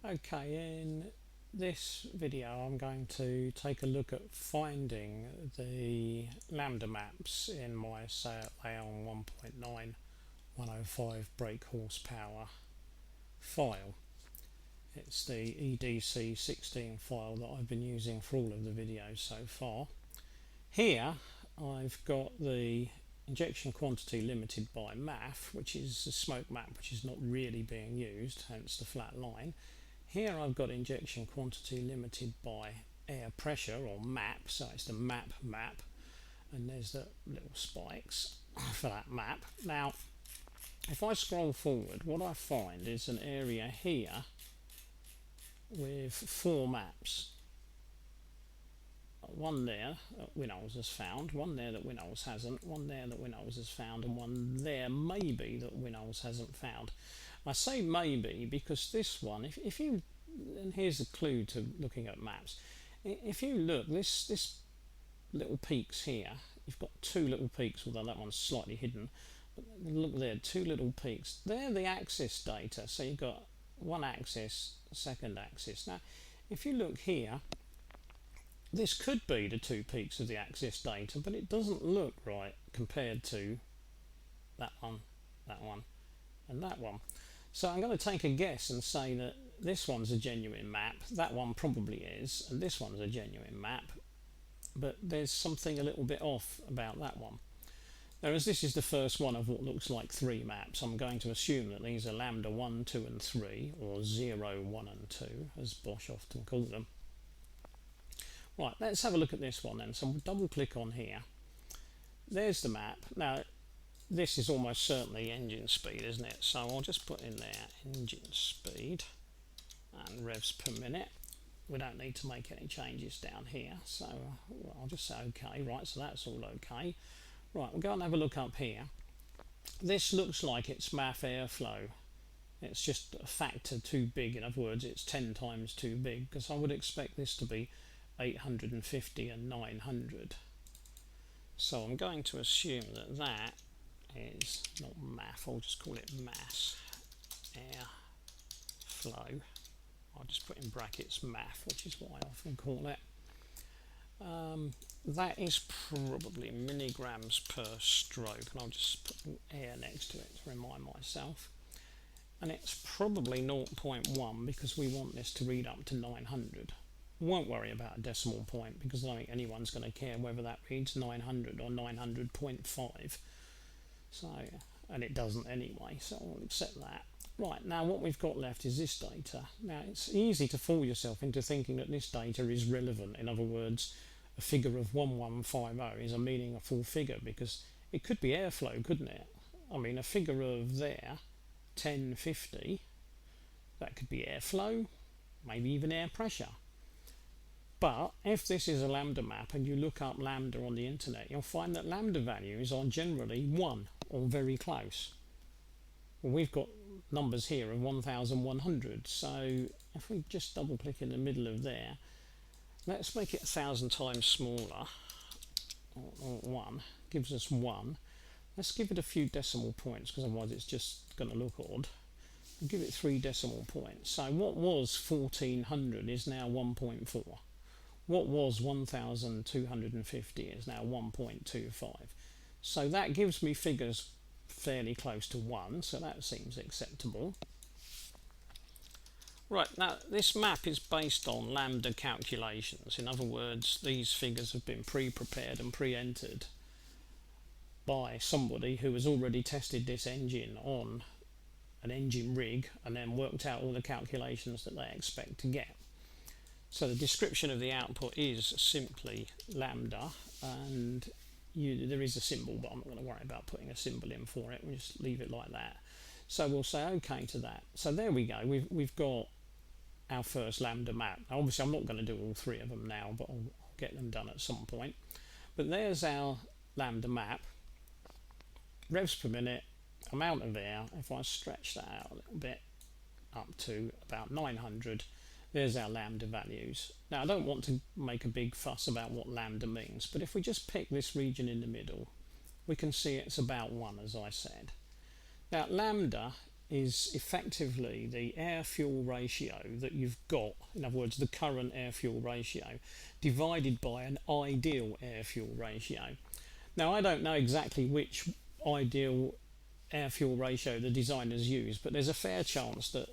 Okay, in this video I'm going to take a look at finding the lambda maps in my Seat Leon 1.9 105 brake horsepower file. It's the edc16 file that I've been using for all of the videos so far. Here I've got the injection quantity limited by MAF, which is a smoke map which is not really being used, hence the flat line. Here I've got injection quantity limited by air pressure, or MAP, so it's the map, and there's the little spikes for that map. Now if I scroll forward, what I find is an area here with 4 maps. One there that Winnowles has found, one there that Winnowles hasn't, one there that Winnowles has found, and one there maybe that Winnowles hasn't found. I say maybe because this one, if you, and here's a clue to looking at maps, if you look, this little peaks here, you've got 2 little peaks, although that one's slightly hidden, but look there, 2 little peaks, they're the axis data, so you've got one axis, second axis. Now if you look here, this could be the 2 peaks of the axis data, but it doesn't look right compared to that one, and that one. So I'm going to take a guess and say that this one's a genuine map, that one probably is, and this one's a genuine map, but there's something a little bit off about that one. Whereas this is the first one of what looks like 3 maps, I'm going to assume that these are lambda 1, 2 and 3, or 0, 1 and 2, as Bosch often call them. Right, let's have a look at this one then. So we'll double click on here. There's the map. Now this is almost certainly engine speed, isn't it? So I'll just put in there engine speed and revs per minute. We don't need to make any changes down here, so I'll just say okay. Right, so that's all okay. Right, we'll go and have a look up here. This looks like it's MAF airflow. It's just a factor too big. In other words, it's 10 times too big, because I would expect this to be 850 and 900. So I'm going to assume that that is not MAF, I'll just call it mass air flow. I'll just put in brackets MAF, which is what I often call it. That is probably milligrams per stroke, and I'll just put air next to it to remind myself. And it's probably 0.1 because we want this to read up to 900. Won't worry about a decimal point because I don't think anyone's going to care whether that reads 900 or 900.5. So, and it doesn't anyway, so I'll accept that. Right, now what we've got left is this data. Now it's easy to fool yourself into thinking that this data is relevant. In other words, a figure of 1150 is a meaningful figure because it could be airflow, couldn't it? I mean, a figure of there, 1050, that could be airflow, maybe even air pressure. But if this is a lambda map and you look up lambda on the internet, you'll find that lambda values are generally 1 or very close. Well, we've got numbers here of 1100, so if we just double click in the middle of there, let's make it 1000 times smaller, or 1, gives us 1. Let's give it a few decimal points because otherwise it's just going to look odd. We'll give it 3 decimal points. So what was 1400 is now 1.4. What was 1250 is now 1.25. So that gives me figures fairly close to 1, so that seems acceptable. Right, now this map is based on lambda calculations. In other words, these figures have been pre-prepared and pre-entered by somebody who has already tested this engine on an engine rig and then worked out all the calculations that they expect to get. So the description of the output is simply lambda, and there is a symbol, but I'm not going to worry about putting a symbol in for it. We'll just leave it like that. So we'll say OK to that. So there we go. We've got our first lambda map. Now, obviously, I'm not going to do all 3 of them now, but I'll get them done at some point. But there's our lambda map. Revs per minute, amount of air. If I stretch that out a little bit up to about 900. There's our lambda values. Now I don't want to make a big fuss about what lambda means, but if we just pick this region in the middle, we can see it's about 1, as I said. Now lambda is effectively the air-fuel ratio that you've got, in other words the current air-fuel ratio, divided by an ideal air-fuel ratio. Now I don't know exactly which ideal air-fuel ratio the designers use, but there's a fair chance that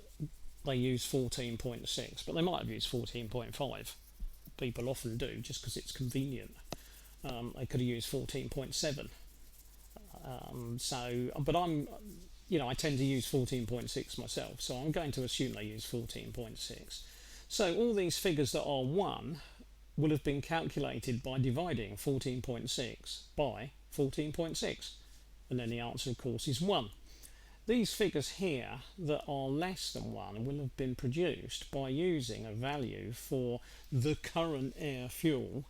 they use 14.6, but they might have used 14.5. People often do, just because it's convenient. They could have used 14.7. But I tend to use 14.6 myself, so I'm going to assume they use 14.6. So all these figures that are 1 will have been calculated by dividing 14.6 by 14.6, and then the answer of course is 1. These figures here that are less than 1 will have been produced by using a value for the current air fuel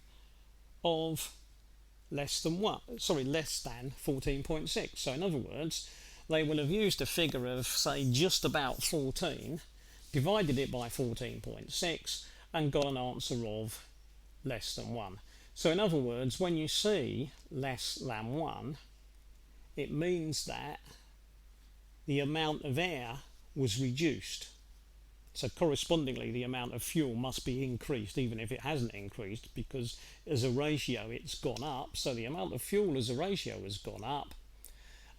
of less than 14.6. So in other words, they will have used a figure of, say, just about 14, divided it by 14.6, and got an answer of less than 1. So in other words, when you see less than 1, it means that the amount of air was reduced. So correspondingly, the amount of fuel must be increased, even if it hasn't increased, because as a ratio it's gone up. So the amount of fuel as a ratio has gone up,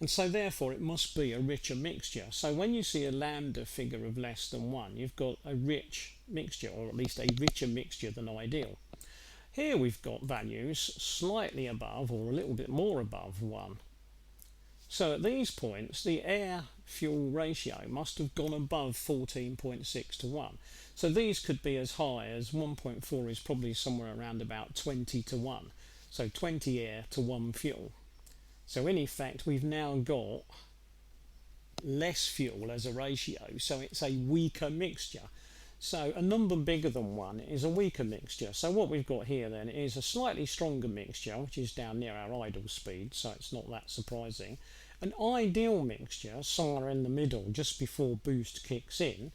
and so therefore it must be a richer mixture. So when you see a lambda figure of less than 1, you've got a rich mixture, or at least a richer mixture than ideal. Here we've got values slightly above or a little bit more above 1. So at these points, the air-fuel ratio must have gone above 14.6 to 1. So these could be as high as 1.4 is probably somewhere around about 20 to 1. So 20 air to 1 fuel. So in effect, we've now got less fuel as a ratio, so it's a weaker mixture. So a number bigger than 1 is a weaker mixture. So what we've got here then is a slightly stronger mixture, which is down near our idle speed, so it's not that surprising. An ideal mixture somewhere in the middle, just before boost kicks in.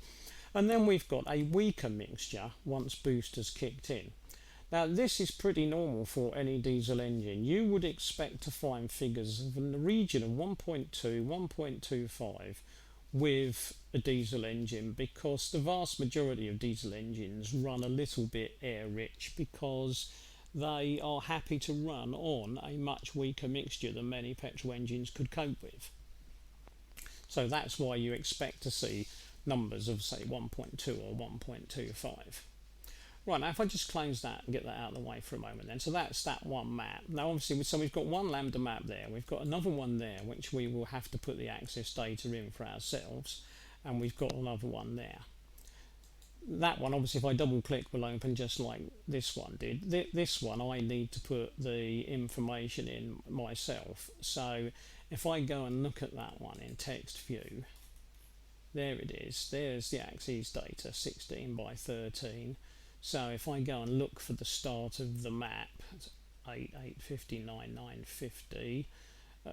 And then we've got a weaker mixture once boost has kicked in. Now this is pretty normal for any diesel engine. You would expect to find figures in the region of 1.2, 1.25 with a diesel engine, because the vast majority of diesel engines run a little bit air rich because they are happy to run on a much weaker mixture than many petrol engines could cope with. So that's why you expect to see numbers of say 1.2 or 1.25. Right, now if I just close that and get that out of the way for a moment then. So that's that one map. Now obviously, so we've got one lambda map there, we've got another one there which we will have to put the access data in for ourselves, and we've got another one there. That one, obviously, if I double click, will open just like this one did. This one I need to put the information in myself. So if I go and look at that one in text view, there it is. There's the axes data, 16 by 13. So if I go and look for the start of the map, it's 850, 950.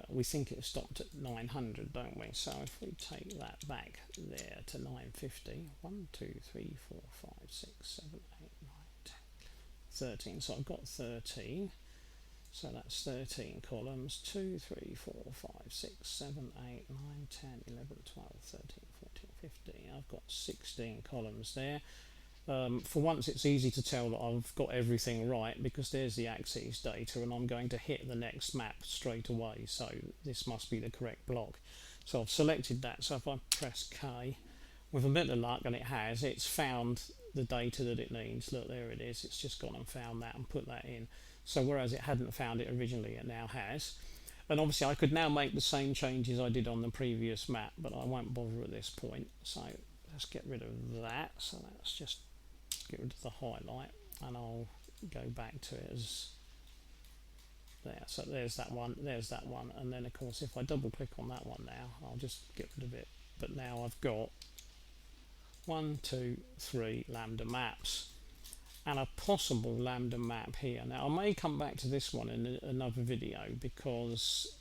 We think it stopped at 900, don't we? So if we take that back there to 950, 1, 2, 3, 4, 5, 6, 7, 8, 9, 10, 13. So I've got 13. So that's 13 columns. 2, 3, 4, 5, 6, 7, 8, 9, 10, 11, 12, 13, 14, 15. I've got 16 columns there. For once it's easy to tell that I've got everything right, because there's the axes data and I'm going to hit the next map straight away, so this must be the correct block. So I've selected that, so if I press K, with a bit of luck, and it has, it's found the data that it needs. Look, there it is, it's just gone and found that and put that in. So whereas it hadn't found it originally, it now has. And obviously I could now make the same changes I did on the previous map, but I won't bother at this point. So let's get rid of that. So that's just get rid of the highlight, and I'll go back to it as there. So there's that one, and then of course if I double click on that one now, I'll just get rid of it. But now I've got 1, 2, 3 lambda maps and a possible lambda map here. Now I may come back to this one in another video, because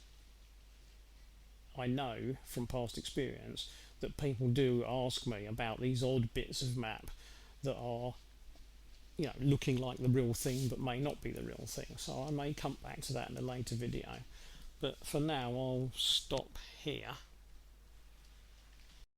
I know from past experience that people do ask me about these odd bits of map that are, you know, looking like the real thing but may not be the real thing. So I may come back to that in a later video. But for now I'll stop here.